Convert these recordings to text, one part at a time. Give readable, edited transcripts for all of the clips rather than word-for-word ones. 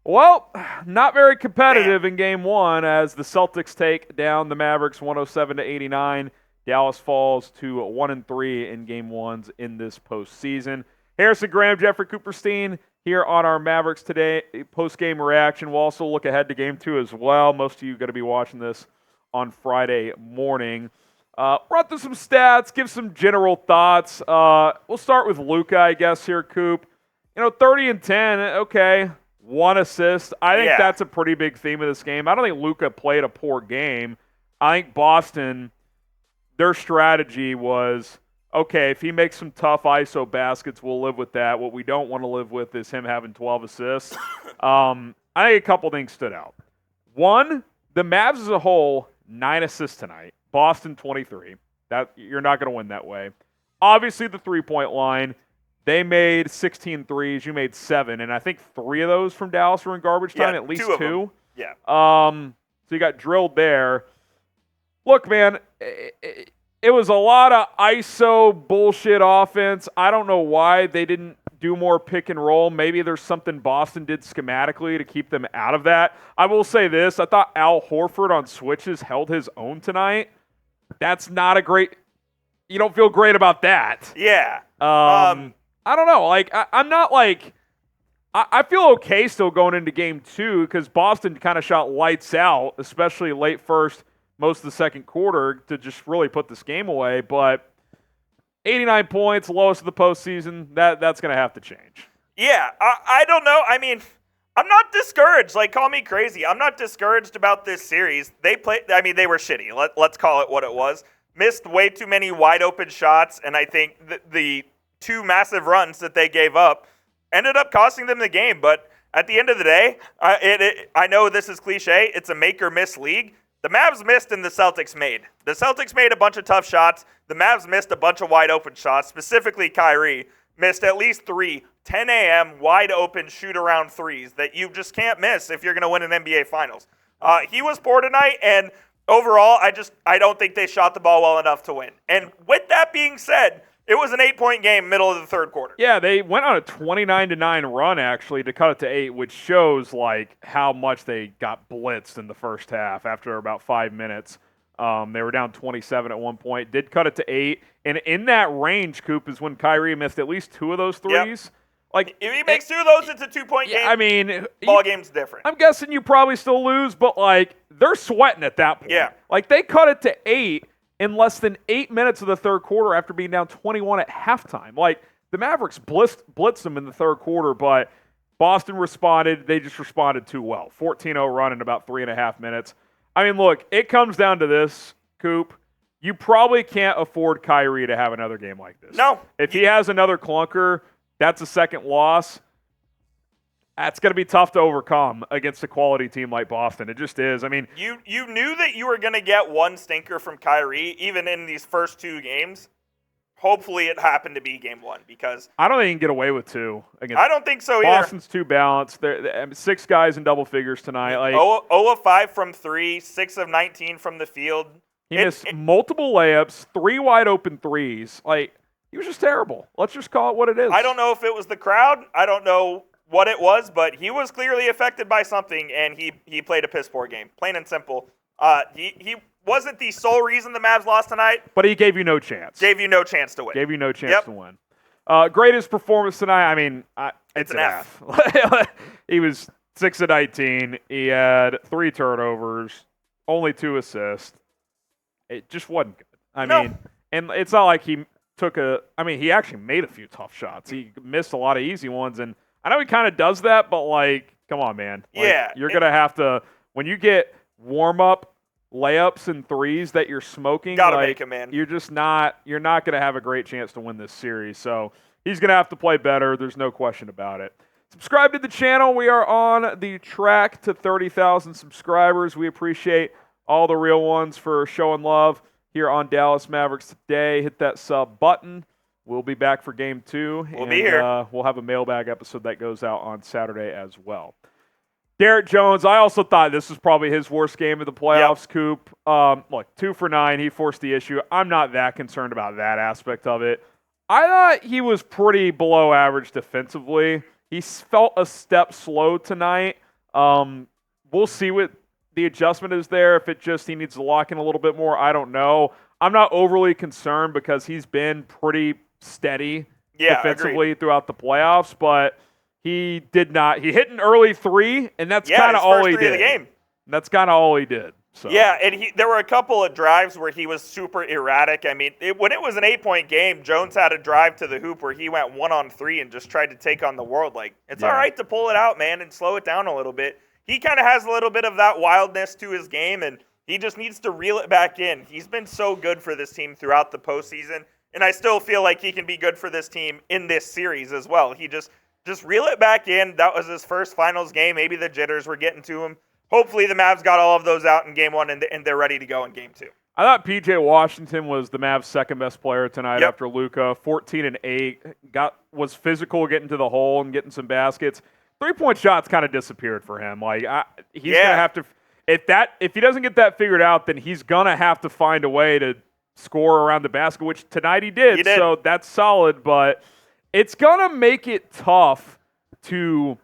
Well, not very competitive in Game 1 as the Celtics take down the Mavericks 107-89. Dallas falls to 1-3 in Game 1s in this postseason. Harrison Graham, Jeffrey Cooperstein here on our Mavericks Today post-game reaction. We'll also look ahead to Game 2 as well. Most of you are going to be watching this on Friday morning. Run through some stats, give some general thoughts. We'll start with Luka, I guess, here, Coop. 30 and 10, okay. 1 assist. I think that's a pretty big theme of this game. I don't think Luka played a poor game. I think Boston, their strategy was, okay, if he makes some tough ISO baskets, we'll live with that. What we don't want to live with is him having 12 assists. I think a couple things stood out. One, the Mavs as a whole, 9 assists tonight. Boston, 23. You're not going to win that way. Obviously, the three-point line. They made 16 threes. You made 7. And I think 3 of those from Dallas were in garbage time, at least 2. Yeah. So you got drilled there. Look, man, it was a lot of ISO bullshit offense. I don't know why they didn't do more pick and roll. Maybe there's something Boston did schematically to keep them out of that. I will say this. I thought Al Horford on switches held his own tonight. That's not a great – you don't feel great about that. Yeah. I don't know. I'm not I feel okay still going into Game 2 because Boston kind of shot lights out, especially late first, most of the second quarter, to just really put this game away. But 89 points, lowest of the postseason, that's going to have to change. Yeah, I don't know. I mean, I'm not discouraged. Call me crazy. I'm not discouraged about this series. They were shitty. Let's call it what it was. Missed way too many wide open shots, and I think the 2 massive runs that they gave up ended up costing them the game. But at the end of the day, I know this is cliche. It's a make or miss league. The Mavs missed and the Celtics made. The Celtics made a bunch of tough shots. The Mavs missed a bunch of wide open shots. Specifically, Kyrie missed at least 3 10 a.m. wide open shoot around threes that you just can't miss if you're going to win an NBA Finals. He was poor tonight, and overall, I don't think they shot the ball well enough to win. And with that being said, it was an 8-point game, middle of the third quarter. Yeah, they went on a 29-9 run, actually, to cut it to 8, which shows, how much they got blitzed in the first half after about 5 minutes. They were down 27 at one point, did cut it to 8. And in that range, Coop, is when Kyrie missed at least 2 of those threes. Yep. If he makes 2 of those, it's a 2-point game. I mean, ball game's different. I'm guessing you probably still lose, but, they're sweating at that point. Yeah. They cut it to 8 in less than 8 minutes of the third quarter after being down 21 at halftime. The Mavericks blitzed them in the third quarter, but Boston responded. They just responded too well. 14-0 run in about 3.5 minutes. I mean, look, it comes down to this, Coop. You probably can't afford Kyrie to have another game like this. No. If he has another clunker, that's a second loss. That's going to be tough to overcome against a quality team like Boston. It just is. I mean, you knew that you were going to get one stinker from Kyrie, even in these first 2 games. Hopefully it happened to be Game 1 because I don't think you can get away with 2 against. I don't think so either. Boston's too balanced. They're 6 guys in double figures tonight. 0 of 5 from 3, 6 of 19 from the field. He missed multiple layups, 3 wide open threes. He was just terrible. Let's just call it what it is. I don't know if it was the crowd. I don't know what it was, but he was clearly affected by something, and he played a piss-poor game, plain and simple. He wasn't the sole reason the Mavs lost tonight. But he gave you no chance. Gave you no chance to win. Gave you no chance to win. Greatest performance tonight, I mean, it's an F. He was 6 of 19. He had 3 turnovers, only 2 assists. It just wasn't good. I mean, and it's not like he he actually made a few tough shots. He missed a lot of easy ones, and I know he kind of does that, but, come on, man. You're going to have to – when you get warm-up layups and threes that you're smoking, gotta make them, man. You're not going to have a great chance to win this series. So he's going to have to play better. There's no question about it. Subscribe to the channel. We are on the track to 30,000 subscribers. We appreciate all the real ones for showing love here on Dallas Mavericks Today. Hit that sub button. We'll be back for Game 2. We'll be here. We'll have a mailbag episode that goes out on Saturday as well. Derrick Jones, I also thought this was probably his worst game of the playoffs, Coop. Look, 2 for 9. He forced the issue. I'm not that concerned about that aspect of it. I thought he was pretty below average defensively. He felt a step slow tonight. We'll see what the adjustment is there. If it just he needs to lock in a little bit more, I don't know. I'm not overly concerned because he's been pretty steady defensively throughout the playoffs, but he did not. He hit an early 3, and that's kind of all he did. That's kind of all he did. So. Yeah, and there were a couple of drives where he was super erratic. I mean, when it was an 8-point game, Jones had a drive to the hoop where he went 1-on-3 and just tried to take on the world. Like, it's all right to pull it out, man, and slow it down a little bit. He kind of has a little bit of that wildness to his game, and he just needs to reel it back in. He's been so good for this team throughout the postseason, and I still feel like he can be good for this team in this series as well. He just reel it back in. That was his first finals game. Maybe the jitters were getting to him. Hopefully the Mavs got all of those out in Game 1, and they're ready to go in Game 2. I thought P.J. Washington was the Mavs' second-best player tonight after Luka. 14 and 8. Was physical getting to the hole and getting some baskets. 3-point shots kind of disappeared for him. Like he's going to have to – if he doesn't get that figured out, then he's going to have to find a way to score around the basket, which tonight he did. So that's solid, but it's going to make it tough to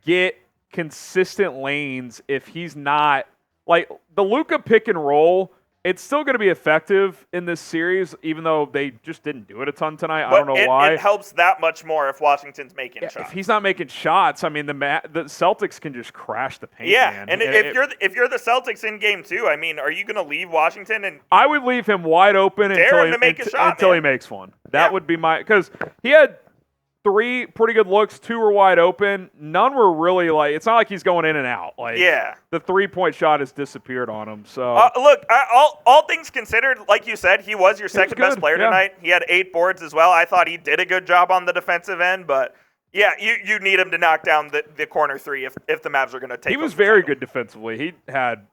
get – consistent lanes if he's not like the Luka pick and roll. It's still going to be effective in this series, even though they just didn't do it a ton tonight. I don't know why. It helps that much more if Washington's making shots. If he's not making shots, I mean the Celtics can just crash the paint. Yeah, man. And if you're the Celtics in Game 2, I mean, are you going to leave Washington? And I would leave him wide open until he makes one. That would be because he had 3 pretty good looks, 2 were wide open. None were really like, it's not like he's going in and out. Like, the 3-point shot has disappeared on him. So look, all things considered, like you said, he was your second best player tonight. He had 8 boards as well. I thought he did a good job on the defensive end, but you need him to knock down the corner 3 if the Mavs are going to take. He was very good defensively. He had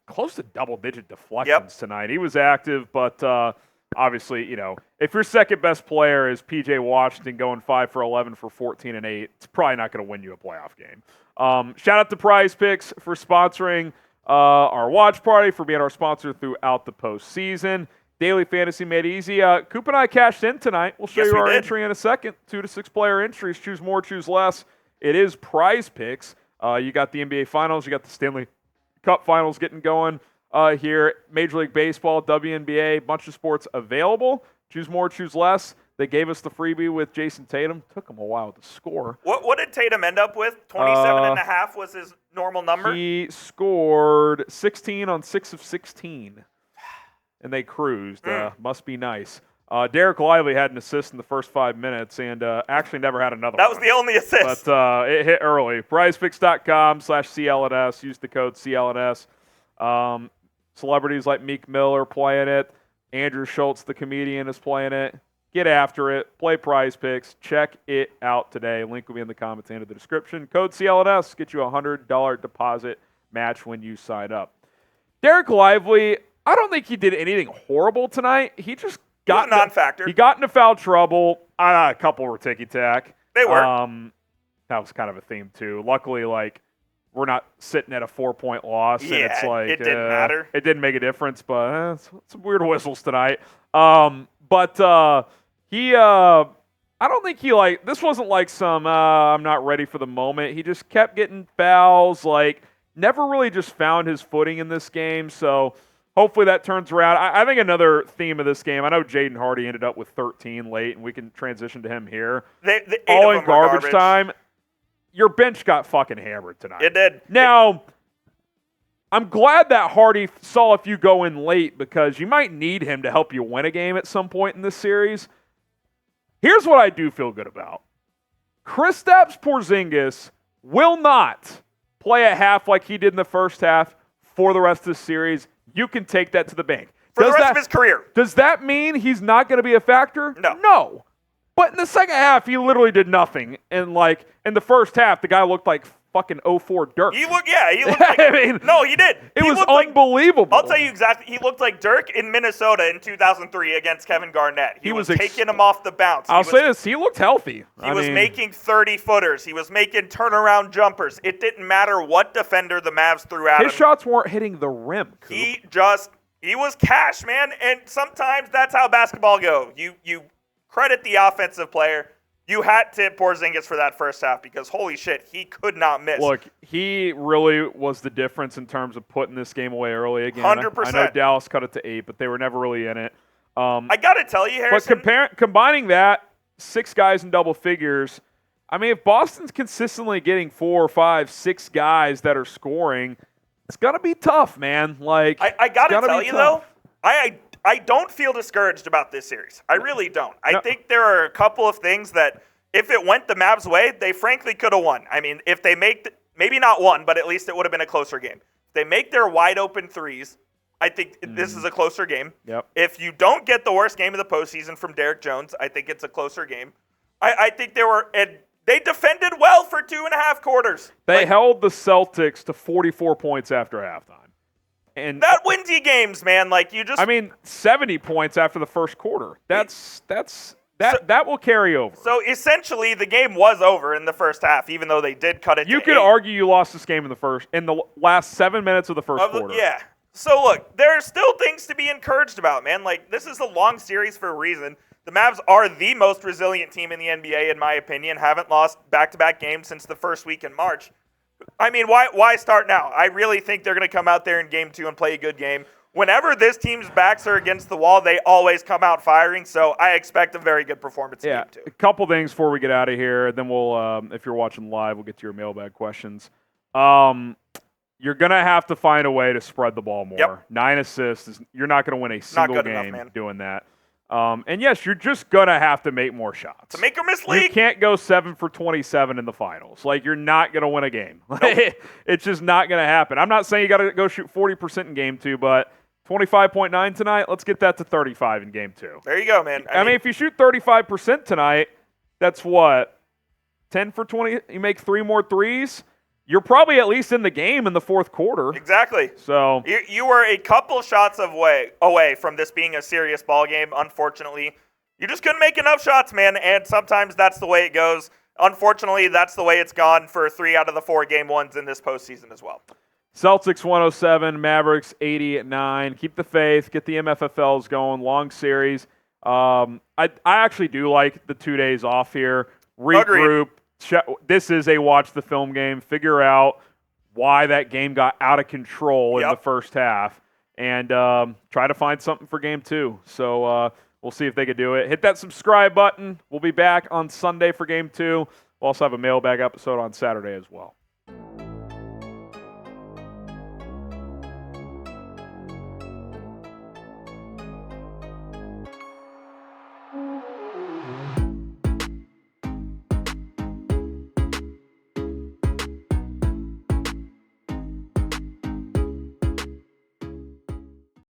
close to double-digit deflections tonight. He was active, but obviously, if your second best player is P.J. Washington going 5 for 11 for 14 and 8, it's probably not going to win you a playoff game. Shout out to Prize Picks for sponsoring our watch party, for being our sponsor throughout the postseason. Daily Fantasy made easy. Coop and I cashed in tonight. We'll show you our entry in a second. 2 to 6 player entries. Choose more, choose less. It is Prize Picks. You got the NBA Finals. You got the Stanley Cup Finals getting going. Here, Major League Baseball, WNBA, bunch of sports available. Choose more, choose less. They gave us the freebie with Jason Tatum. Took him a while to score. What did Tatum end up with? 27.5 was his normal number? He scored 16 on 6 of 16. And they cruised. Must be nice. Derek Lively had an assist in the first 5 minutes and actually never had another one. That was the only assist. But it hit early. PrizePicks.com/CLNS. Use the code CLNS. Celebrities like Meek Mill are playing it. Andrew Schultz, the comedian, is playing it. Get after it. Play Prize Picks. Check it out today. Link will be in the comments and in the description. Code CLNS. Get you a $100 deposit match when you sign up. Derek Lively, I don't think he did anything horrible tonight. He just got a non-factor. He got into foul trouble. A couple were ticky-tack. They were. That was kind of a theme, too. Luckily, we're not sitting at a 4-point loss. Yeah, and it's like, it didn't matter. It didn't make a difference, but some weird whistles tonight. He, I don't think he this wasn't like some, I'm not ready for the moment. He just kept getting fouls, never really just found his footing in this game. So hopefully that turns around. I think another theme of this game, I know Jaden Hardy ended up with 13 late, and we can transition to him here. All in garbage time. Your bench got fucking hammered tonight. It did. Now, I'm glad that Hardy saw a few go in late because you might need him to help you win a game at some point in this series. Here's what I do feel good about. Kristaps Porzingis will not play at half like he did in the first half for the rest of the series. You can take that to the bank. For the rest of his career. Does that mean he's not going to be a factor? No. But in the second half, he literally did nothing. And in the first half, the guy looked like fucking 04 Dirk. He looked like. I mean, no, he did. It He was looked like- unbelievable. I'll tell you exactly. He looked like Dirk in Minnesota in 2003 against Kevin Garnett. He was taking him off the bounce. I'll say this: he looked healthy. He was making 30-footers. He was making turnaround jumpers. It didn't matter what defender the Mavs threw at him. His shots weren't hitting the rim. Coop. He was cash, man. And sometimes that's how basketball go. You credit the offensive player. You had to hit Porzingis for that first half because, holy shit, he could not miss. Look, he really was the difference in terms of putting this game away early again. 100%. I know Dallas cut it to 8, but they were never really in it. I got to tell you, Harrison. But combining that, 6 guys in double figures, I mean, if Boston's consistently getting 4, 5, 6 guys that are scoring, it's going to be tough, man. Like, I got to tell you, though, I don't feel discouraged about this series. I really don't. I think there are a couple of things that, if it went the Mavs' way, they frankly could have won. I mean, if they make, maybe not one, but at least it would have been a closer game. If they make their wide-open threes, I think this is a closer game. Yep. If you don't get the worst game of the postseason from Derrick Jones, I think it's a closer game. I think they defended well for 2.5 quarters. They held the Celtics to 44 points after halftime. And that wins you games, man. Like, you just... I mean, 70 points after the first quarter. That will carry over. So, essentially, the game was over in the first half, even though they did cut it You to could 8. argue you lost this game in the last 7 minutes of the first quarter. Yeah. So, look, there are still things to be encouraged about, man. Like, this is a long series for a reason. The Mavs are the most resilient team in the NBA, in my opinion. Haven't lost back-to-back games since the first week in March. I mean, why start now? I really think they're going to come out there in Game 2 and play a good game. Whenever this team's backs are against the wall, they always come out firing, so I expect a very good performance in Game 2. A couple things before we get out of here, then we'll, if you're watching live, we'll get to your mailbag questions. You're going to have to find a way to spread the ball more. Yep. 9 assists, you're not going to win a single game enough, doing that. And yes, you're just going to have to make more shots. To make or miss You league. can't go 7 for 27 in the finals. Like, you're not going to win a game. Nope. It's just not going to happen. I'm not saying you got to go shoot 40% in Game 2, but 25.9 tonight, let's get that to 35 in Game 2. There you go, man. I mean, if you shoot 35% tonight, that's what? 10 for 20? You make 3 more threes? You're probably at least in the game in the fourth quarter. Exactly. So you were a couple shots away from this being a serious ball game. Unfortunately, you just couldn't make enough shots, man. And sometimes that's the way it goes. Unfortunately, that's the way it's gone for 3 out of the 4 game ones in this postseason as well. Celtics 107, Mavericks 89. Keep the faith. Get the MFFLs going. Long series. I actually do like the 2 days off here. Regroup. Agreed. This is a watch the film game. Figure out why that game got out of control in the first half, and try to find something for Game 2. So we'll see if they can do it. Hit that subscribe button. We'll be back on Sunday for Game 2. We'll also have a mailbag episode on Saturday as well.